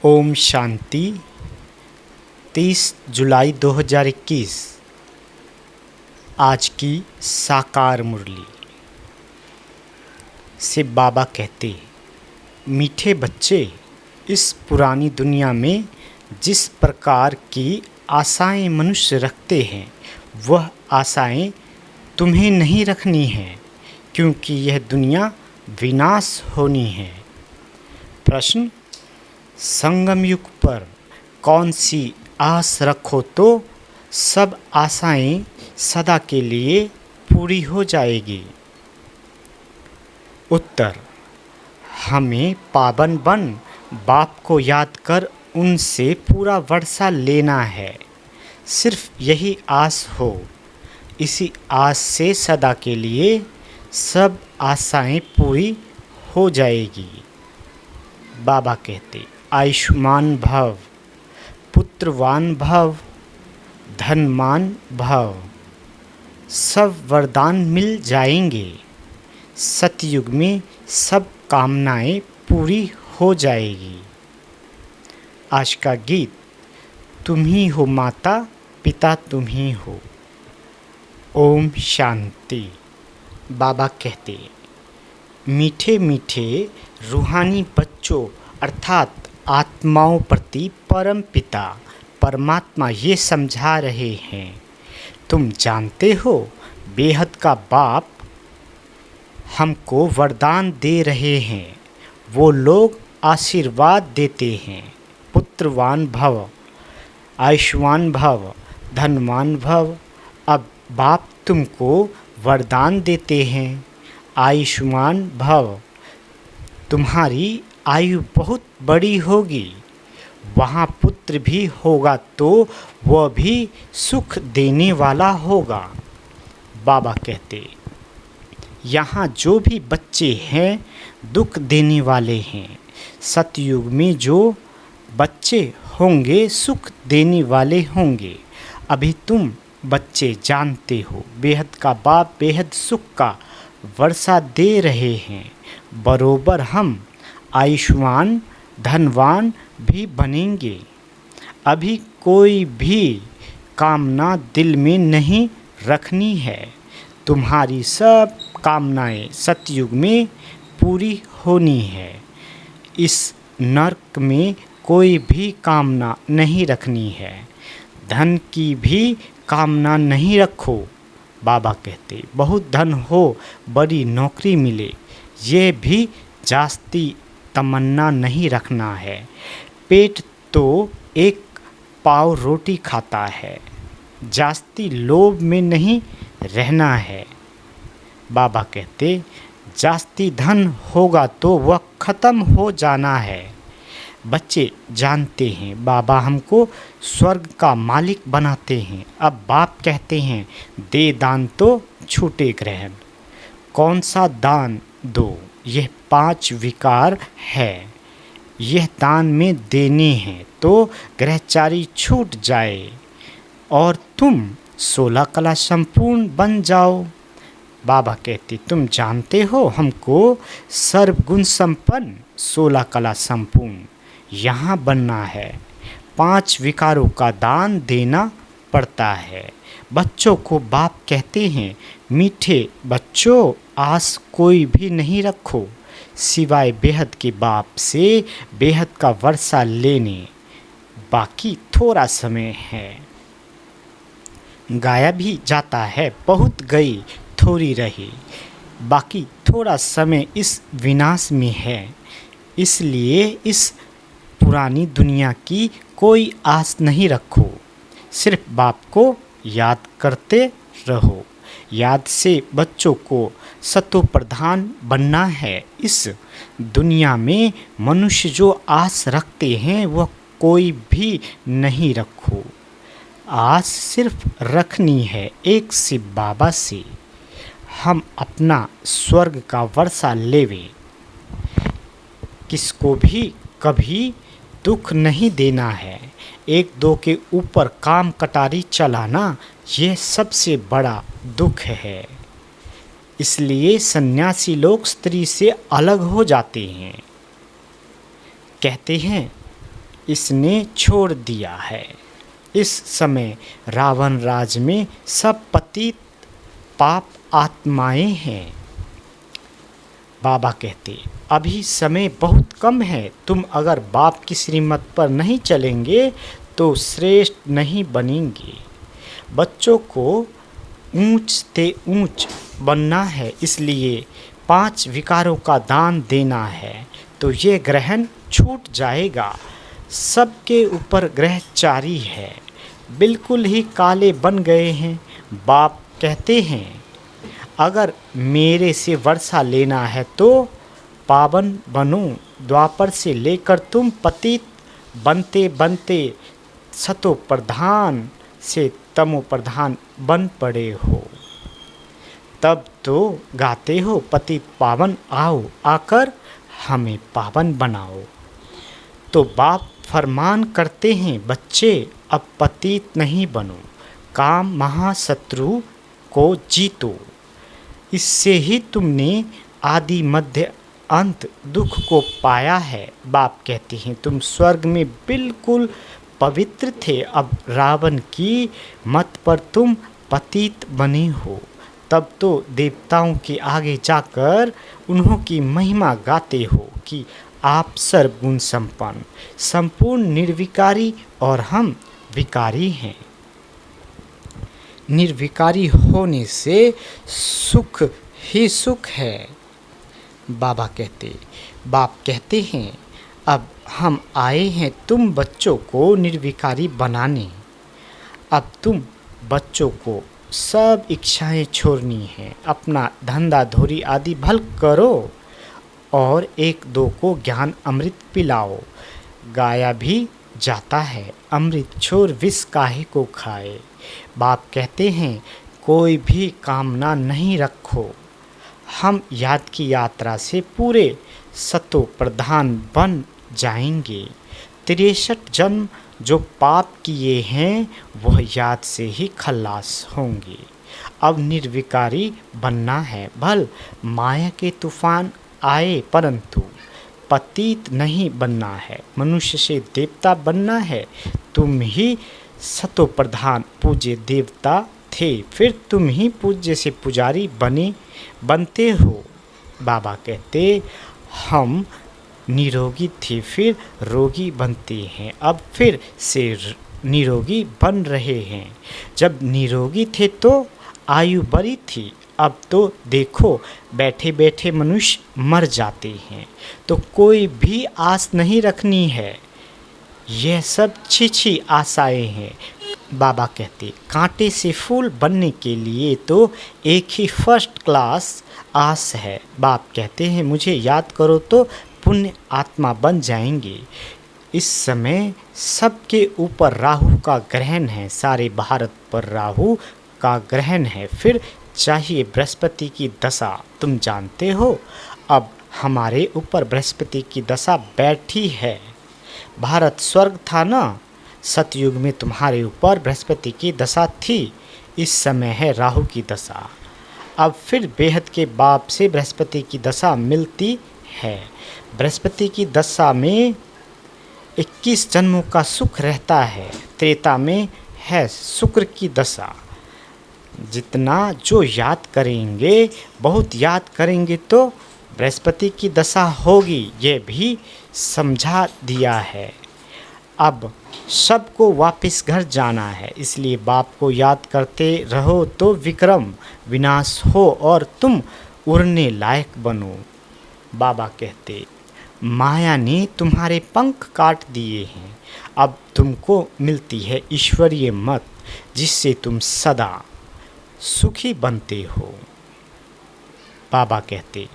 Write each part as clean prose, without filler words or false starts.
ओम शांति। 30 जुलाई 2021 आज की साकार मुरली से बाबा कहते, मीठे बच्चे, इस पुरानी दुनिया में जिस प्रकार की आशाएं मनुष्य रखते हैं वह आशाएं तुम्हें नहीं रखनी हैं, क्योंकि यह दुनिया विनाश होनी है। प्रश्न, संगम युग पर कौन सी आस रखो तो सब आशाएं सदा के लिए पूरी हो जाएगी? उत्तर, हमें पावन बन बाप को याद कर उनसे पूरा वर्षा लेना है। सिर्फ यही आस हो, इसी आस से सदा के लिए सब आशाएं पूरी हो जाएगी। बाबा कहते, आयुष्मान भव, पुत्रवान भव, धनवान भव, सब वरदान मिल जाएंगे। सतयुग में सब कामनाएं पूरी हो जाएगी। आज का गीत, तुम ही हो माता पिता तुम ही हो। ओम शांति। बाबा कहते, मीठे मीठे रूहानी बच्चों अर्थात आत्माओं प्रति परम पिता परमात्मा ये समझा रहे हैं, तुम जानते हो बेहद का बाप हमको वरदान दे रहे हैं। वो लोग आशीर्वाद देते हैं, पुत्रवान भव, आयुष्मान भव, धनवान भव। अब बाप तुमको वरदान देते हैं, आयुष्मान भव, तुम्हारी आयु बहुत बड़ी होगी। वहाँ पुत्र भी होगा तो वह भी सुख देने वाला होगा। बाबा कहते, यहाँ जो भी बच्चे हैं दुख देने वाले हैं। सतयुग में जो बच्चे होंगे सुख देने वाले होंगे। अभी तुम बच्चे जानते हो बेहद का बाप बेहद सुख का वर्षा दे रहे हैं। बरोबर हम आयुष्मान धनवान भी बनेंगे। अभी कोई भी कामना दिल में नहीं रखनी है। तुम्हारी सब कामनाएं सतयुग में पूरी होनी है। इस नरक में कोई भी कामना नहीं रखनी है। धन की भी कामना नहीं रखो। बाबा कहते, बहुत धन हो, बड़ी नौकरी मिले, ये भी जास्ती तमन्ना नहीं रखना है। पेट तो एक पाव रोटी खाता है, जास्ती लोभ में नहीं रहना है। बाबा कहते, जास्ती धन होगा तो वह ख़त्म हो जाना है। बच्चे जानते हैं बाबा हमको स्वर्ग का मालिक बनाते हैं। अब बाप कहते हैं, दे दान तो छूटे ग्रहण। कौन सा दान दो? यह 5 विकार है, यह दान में देने हैं तो ग्रहचारी छूट जाए और तुम 16 कला संपूर्ण बन जाओ। बाबा कहते, तुम जानते हो हमको सर्वगुण संपन्न 16 कला संपूर्ण यहाँ बनना है। 5 विकारों का दान देना पड़ता है। बच्चों को बाप कहते हैं, मीठे बच्चों, आस कोई भी नहीं रखो सिवाय बेहद के बाप से बेहद का वर्षा लेने। बाकी थोड़ा समय है। गाया भी जाता है, बहुत गई थोड़ी रही। बाकी थोड़ा समय इस विनाश में है। इसलिए इस पुरानी दुनिया की कोई आस नहीं रखो। सिर्फ बाप को याद करते रहो। याद से बच्चों को सतो प्रधान बनना है। इस दुनिया में मनुष्य जो आस रखते हैं वह कोई भी नहीं रखो। आस सिर्फ रखनी है एक शिव बाबा से। हम अपना स्वर्ग का वर्षा लेवे। किसको भी कभी दुख नहीं देना है। एक दो के ऊपर काम कटारी चलाना यह सबसे बड़ा दुख है। इसलिए सन्यासी लोग स्त्री से अलग हो जाते हैं। कहते हैं इसने छोड़ दिया है। इस समय रावण राज में सब पतित पाप आत्माएं हैं। बाबा कहते, अभी समय बहुत कम है, तुम अगर बाप की श्रीमत पर नहीं चलेंगे तो श्रेष्ठ नहीं बनेंगे। बच्चों को ऊंच से ऊंच बनना है, इसलिए 5 विकारों का दान देना है, तो ये ग्रहण छूट जाएगा। सबके ऊपर ग्रहचारी है, बिल्कुल ही काले बन गए हैं। बाप कहते हैं, अगर मेरे से वर्षा लेना है तो पावन बनो। द्वापर से लेकर तुम पतित बनते बनते सतो प्रधान से तमो प्रधान बन पड़े हो। तब तो गाते हो, पतित पावन आओ, आकर हमें पावन बनाओ। तो बाप फरमान करते हैं, बच्चे अब पतित नहीं बनो, काम महाशत्रु को जीतो। इससे ही तुमने आदि मध्य अंत दुख को पाया है। बाप कहते हैं, तुम स्वर्ग में बिल्कुल पवित्र थे, अब रावण की मत पर तुम पतित बने हो। तब तो देवताओं के आगे जाकर उन्हों की महिमा गाते हो कि आप सर्वगुण संपन्न, संपूर्ण निर्विकारी और हम विकारी हैं। निर्विकारी होने से सुख ही सुख है। बाप कहते हैं, अब हम आए हैं तुम बच्चों को निर्विकारी बनाने। अब तुम बच्चों को सब इच्छाएं छोड़नी हैं, अपना धंधा धोरी आदि भल करो और 1-2 को ज्ञान अमृत पिलाओ। गाया भी जाता है, अमृत छोड़ विष काहे को खाए। बाप कहते हैं, कोई भी कामना नहीं रखो, हम याद की यात्रा से पूरे सतो प्रधान बन जाएंगे। 63 जन्म जो पाप किए हैं वह याद से ही खल्लास होंगे। अब निर्विकारी बनना है, भल माया के तूफान आए परंतु पतित नहीं बनना है। मनुष्य से देवता बनना है। तुम ही सतो प्रधान पूज्य देवता थे, फिर तुम ही पूज्य से पुजारी बनते हो। बाबा कहते, हम निरोगी थे फिर रोगी बनते हैं, अब फिर से निरोगी बन रहे हैं। जब निरोगी थे तो आयु बड़ी थी, अब तो देखो बैठे बैठे मनुष्य मर जाते हैं। तो कोई भी आस नहीं रखनी है, यह सब छी आशाएं हैं। बाबा कहते, कांटे से फूल बनने के लिए तो एक ही फर्स्ट क्लास आस है। बाप कहते हैं, मुझे याद करो तो पुण्य आत्मा बन जाएंगे। इस समय सबके ऊपर राहु का ग्रहण है, सारे भारत पर राहु का ग्रहण है। फिर चाहिए बृहस्पति की दशा, तुम जानते हो अब हमारे ऊपर बृहस्पति की दशा बैठी है। भारत स्वर्ग था ना, सतयुग में तुम्हारे ऊपर बृहस्पति की दशा थी, इस समय है राहु की दशा। अब फिर बेहद के बाप से बृहस्पति की दशा मिलती है। बृहस्पति की दशा में 21 जन्मों का सुख रहता है। त्रेता में है शुक्र की दशा। जितना जो याद करेंगे, बहुत याद करेंगे तो बृहस्पति की दशा होगी, ये भी समझा दिया है। अब सबको वापस घर जाना है, इसलिए बाप को याद करते रहो तो विक्रम विनाश हो और तुम उड़ने लायक बनो। बाबा कहते, माया ने तुम्हारे पंख काट दिए हैं, अब तुमको मिलती है ईश्वरीय मत, जिससे तुम सदा सुखी बनते हो। बाबा कहते,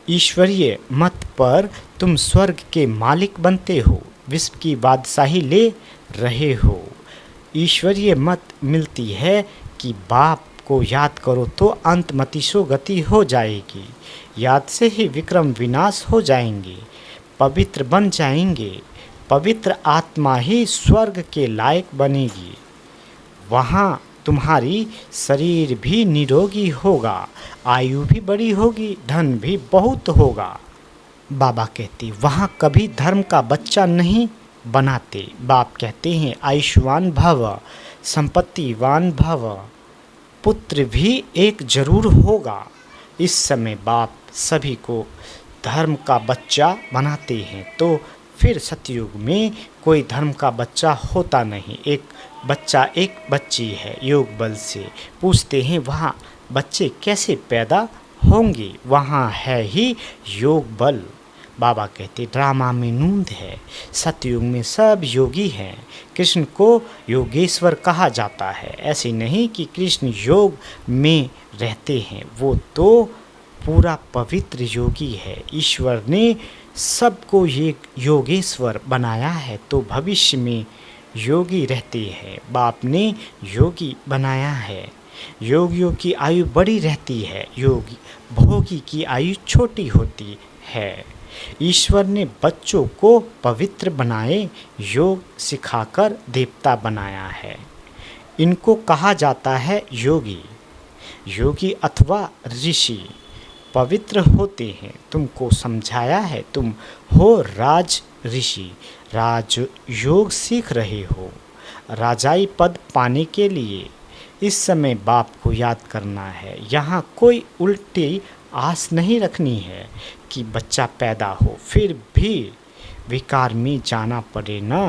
ईश्वरीय मत पर तुम स्वर्ग के मालिक बनते हो, विश्व की बादशाही ले रहे हो। ईश्वरीय मत मिलती है कि बाप को याद करो तो अंतमतिशो गति हो जाएगी। याद से ही विक्रम विनाश हो जाएंगे, पवित्र बन जाएंगे। पवित्र आत्मा ही स्वर्ग के लायक बनेगी। वहाँ तुम्हारी शरीर भी निरोगी होगा, आयु भी बड़ी होगी, धन भी बहुत होगा। बाबा कहते, वहाँ कभी धर्म का बच्चा नहीं बनाते। बाप कहते हैं आयुष्मान भव, संपत्तिवान भव, पुत्र भी एक जरूर होगा। इस समय बाप सभी को धर्म का बच्चा बनाते हैं। तो फिर सतयुग में कोई धर्म का बच्चा होता नहीं, एक बच्चा एक बच्ची है। योग बल से पूछते हैं वहाँ बच्चे कैसे पैदा होंगे, वहाँ है ही योग बल। बाबा कहते ड्रामा में नूंद है, सतयुग में सब योगी हैं। कृष्ण को योगेश्वर कहा जाता है। ऐसे नहीं कि कृष्ण योग में रहते हैं, वो तो पूरा पवित्र योगी है। ईश्वर ने सबको ये योगेश्वर बनाया है, तो भविष्य में योगी रहते हैं। बाप ने योगी बनाया है। योगियों की आयु बड़ी रहती है, योगी भोगी की आयु छोटी होती है। ईश्वर ने बच्चों को पवित्र बनाए, योग सिखाकर देवता बनाया है। इनको कहा जाता है योगी। योगी अथवा ऋषि पवित्र होते हैं। तुमको समझाया है, तुम हो राज ऋषि, राज योग सीख रहे हो राजाई पद पाने के लिए। इस समय बाप को याद करना है। यहाँ कोई उल्टी आस नहीं रखनी है कि बच्चा पैदा हो, फिर भी विकार में जाना पड़े ना,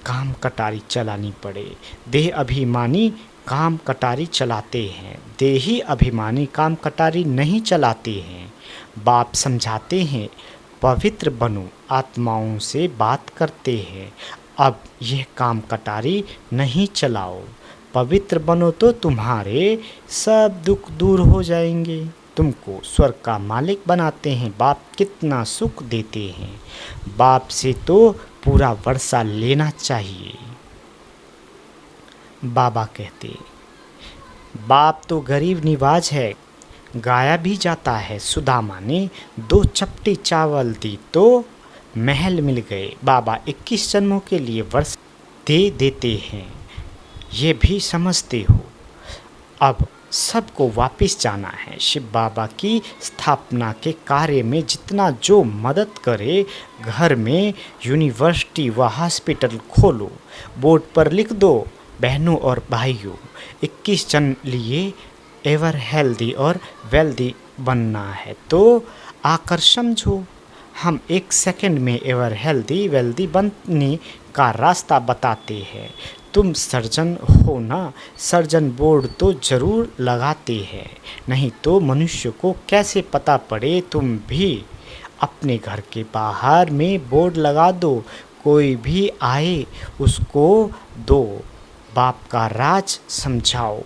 काम कटारी चलानी पड़े। देह अभिमानी काम कटारी चलाते हैं, देही अभिमानी काम कटारी नहीं चलाते हैं। बाप समझाते हैं पवित्र बनो, आत्माओं से बात करते हैं। अब यह काम कटारी नहीं चलाओ, पवित्र बनो तो तुम्हारे सब दुख दूर हो जाएंगे। तुमको स्वर्ग का मालिक बनाते हैं। बाप कितना सुख देते हैं। बाप से तो पूरा वर्षा लेना चाहिए। बाबा कहते बाप तो गरीब निवाज है, गाया भी जाता है। सुदामा ने 2 चपटी चावल दी तो महल मिल गए। बाबा 21 जन्मों के लिए वर्ष दे देते हैं, ये भी समझते हो। अब सबको वापस जाना है। शिव बाबा की स्थापना के कार्य में जितना जो मदद करे, घर में यूनिवर्सिटी व हॉस्पिटल खोलो, बोर्ड पर लिख दो बहनों और भाइयों 21 जन लिए एवर हेल्दी और वेल्दी बनना है तो आकर समझो। हम 1 सेकंड में एवर हेल्दी वेल्दी बनने का रास्ता बताते हैं। तुम सर्जन हो ना, सर्जन बोर्ड तो ज़रूर लगाते हैं, नहीं तो मनुष्य को कैसे पता पड़े। तुम भी अपने घर के बाहर में बोर्ड लगा दो, कोई भी आए उसको दो बाप का राज समझाओ।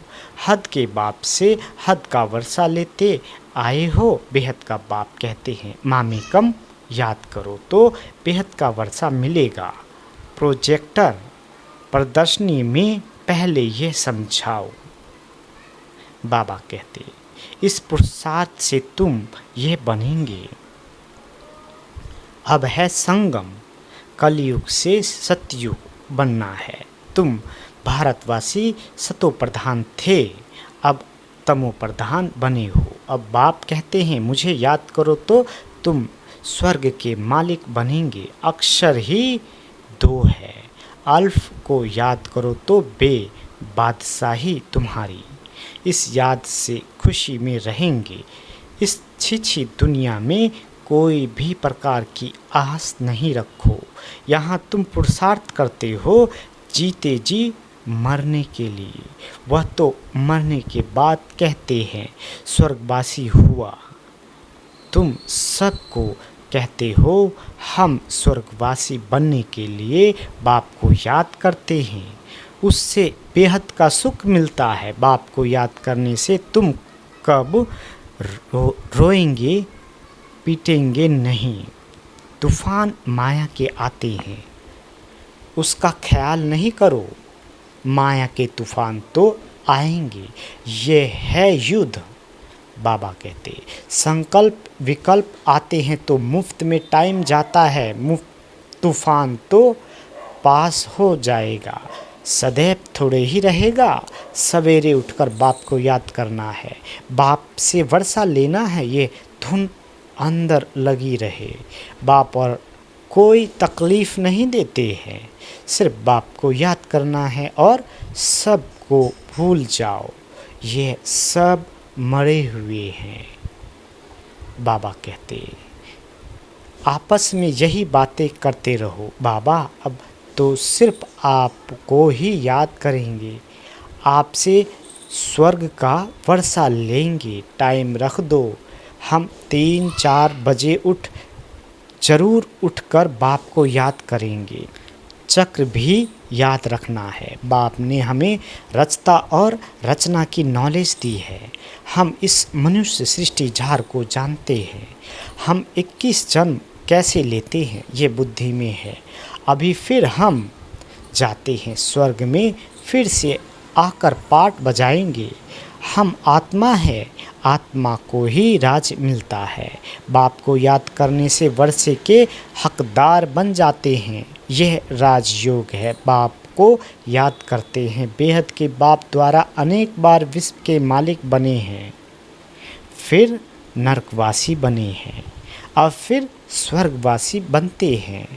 हद के बाप से हद का वर्षा लेते आए हो। बेहद का बाप कहते हैं मामी कम याद करो तो बेहद का वर्षा मिलेगा। प्रोजेक्टर प्रदर्शनी में पहले ये समझाओ। बाबा कहते इस पुरुषार्थ से तुम ये बनेंगे। अब है संगम, कलयुग से सतयुग बनना है। तुम भारतवासी सतो प्रधान थे, अब तमो प्रधान बने हो। अब बाप कहते हैं मुझे याद करो तो तुम स्वर्ग के मालिक बनेंगे। अक्षर ही 2 है, अल्फ को याद करो तो बे बादशाही तुम्हारी। इस याद से खुशी में रहेंगे। इस छिछी दुनिया में कोई भी प्रकार की आस नहीं रखो। यहाँ तुम पुरुषार्थ करते हो जीते जी मरने के लिए। वह तो मरने के बाद कहते हैं स्वर्गवासी हुआ। तुम सबको कहते हो हम स्वर्गवासी बनने के लिए बाप को याद करते हैं, उससे बेहद का सुख मिलता है। बाप को याद करने से तुम कब रोएंगे पीटेंगे नहीं। तूफान माया के आते हैं, उसका ख्याल नहीं करो, माया के तूफान तो आएंगे। ये है युद्ध। बाबा कहते संकल्प विकल्प आते हैं तो मुफ्त में टाइम जाता है, मुफ्त तूफान तो पास हो जाएगा, सदैव थोड़े ही रहेगा। सवेरे उठकर बाप को याद करना है, बाप से वर्षा लेना है, ये धुन अंदर लगी रहे। बाप और कोई तकलीफ़ नहीं देते हैं। सिर्फ बाप को याद करना है और सब को भूल जाओ, ये सब मरे हुए हैं। बाबा कहते आपस में यही बातें करते रहो। बाबा अब तो सिर्फ आपको ही याद करेंगे, आपसे स्वर्ग का वर्षा लेंगे। टाइम रख दो, हम 3-4 बजे ज़रूर उठकर बाप को याद करेंगे। चक्र भी याद रखना है। बाप ने हमें रचता और रचना की नॉलेज दी है। हम इस मनुष्य सृष्टि झार को जानते हैं। हम 21 जन्म कैसे लेते हैं ये बुद्धि में है। अभी फिर हम जाते हैं स्वर्ग में, फिर से आकर पाठ बजाएंगे। हम आत्मा है, आत्मा को ही राज मिलता है। बाप को याद करने से वर्षे के हकदार बन जाते हैं। यह राजयोग है। बाप को याद करते हैं। बेहद के बाप द्वारा अनेक बार विश्व के मालिक बने हैं, फिर नरकवासी बने हैं, अब फिर स्वर्गवासी बनते हैं।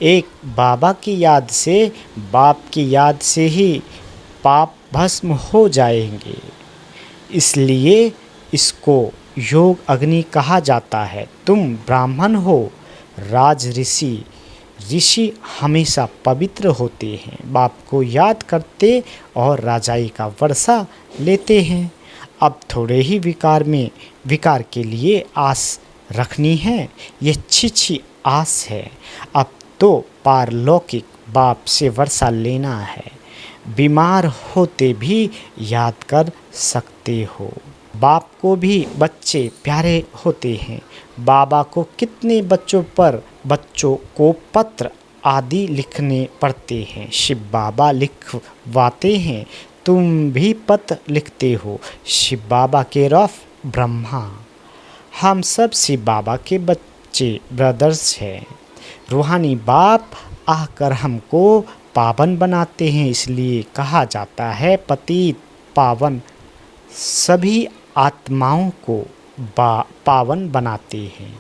एक बाबा की याद से, बाप की याद से ही पाप भस्म हो जाएंगे। इसलिए इसको योग अग्नि कहा जाता है। तुम ब्राह्मण हो, राज ऋषि। ऋषि हमेशा पवित्र होते हैं। बाप को याद करते और राजाई का वर्षा लेते हैं। अब थोड़े ही विकार के लिए आस रखनी है, ये अच्छी आस है। अब तो पारलौकिक बाप से वर्षा लेना है। बीमार होते भी याद कर सकते हो। बाप को भी बच्चे प्यारे होते हैं। बाबा को कितने बच्चों को पत्र आदि लिखने पड़ते हैं। शिव बाबा लिखवाते हैं। तुम भी पत्र लिखते हो। शिव बाबा के रफ ब्रह्मा। हम सब शिव बाबा के बच्चे ब्रदर्स हैं। रूहानी बाप आकर हमको पावन बनाते हैं। इसलिए कहा जाता है पतित पावन सभी आत्माओं को पावन बनाते हैं।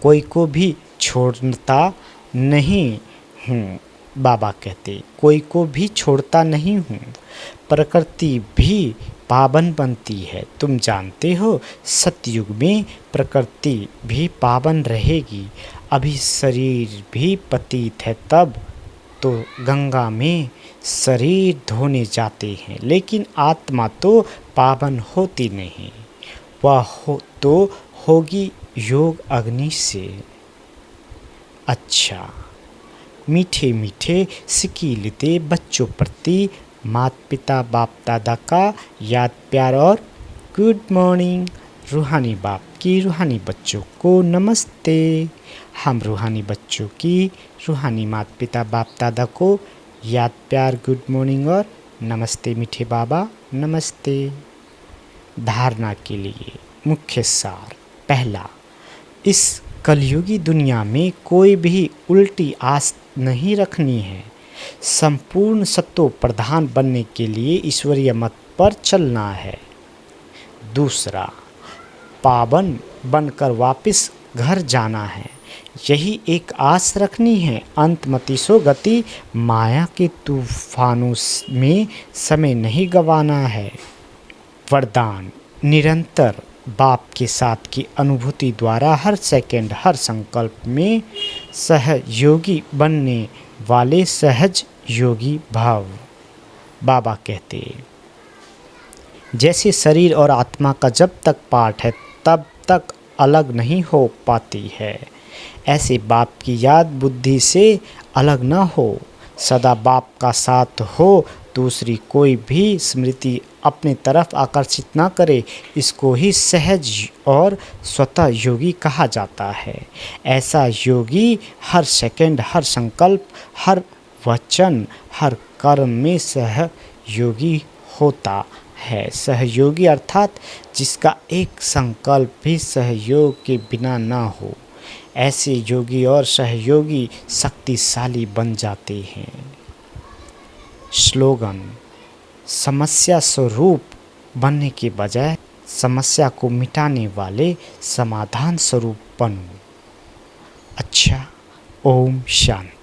कोई को भी छोड़ता नहीं हूँ। बाबा कहते कोई को भी छोड़ता नहीं हूँ। प्रकृति भी पावन बनती है। तुम जानते हो सतयुग में प्रकृति भी पावन रहेगी। अभी शरीर भी पतित है, तब तो गंगा में शरीर धोने जाते हैं, लेकिन आत्मा तो पावन होती नहीं। वह तो होगी योग अग्नि से। अच्छा, मीठे मीठे सिकीलते बच्चों प्रति माता पिता बाप दादा का याद प्यार और गुड मॉर्निंग। रूहानी बाप की रूहानी बच्चों को नमस्ते। हम रूहानी बच्चों की रूहानी माता पिता बाप दादा को याद प्यार गुड मॉर्निंग और नमस्ते। मीठे बाबा नमस्ते। धारणा के लिए मुख्य सार। पहला, इस कलयुगी दुनिया में कोई भी उल्टी आस नहीं रखनी है। संपूर्ण सत्व प्रधान बनने के लिए ईश्वरीय मत पर चलना है। दूसरा, पावन बनकर वापस घर जाना है। यही एक आस रखनी है। अंतमति सो गति, माया के तूफानों में समय नहीं गंवाना है। वरदान, निरंतर बाप के साथ की अनुभूति द्वारा हर सेकंड हर संकल्प में सहयोगी बनने वाले सहज योगी भाव। बाबा कहते जैसे शरीर और आत्मा का जब तक पार्ट है तब तक अलग नहीं हो पाती है, ऐसे बाप की याद बुद्धि से अलग न हो। सदा बाप का साथ हो, दूसरी कोई भी स्मृति अपने तरफ आकर्षित न करे। इसको ही सहज और स्वतः योगी कहा जाता है। ऐसा योगी हर सेकंड हर संकल्प हर वचन हर कर्म में सहयोगी होता है। सहयोगी अर्थात जिसका एक संकल्प भी सहयोग के बिना ना हो। ऐसे योगी और सहयोगी शक्तिशाली बन जाते हैं। स्लोगन, समस्या स्वरूप बनने के बजाय समस्या को मिटाने वाले समाधान स्वरूप बनो। अच्छा, ओम शांति।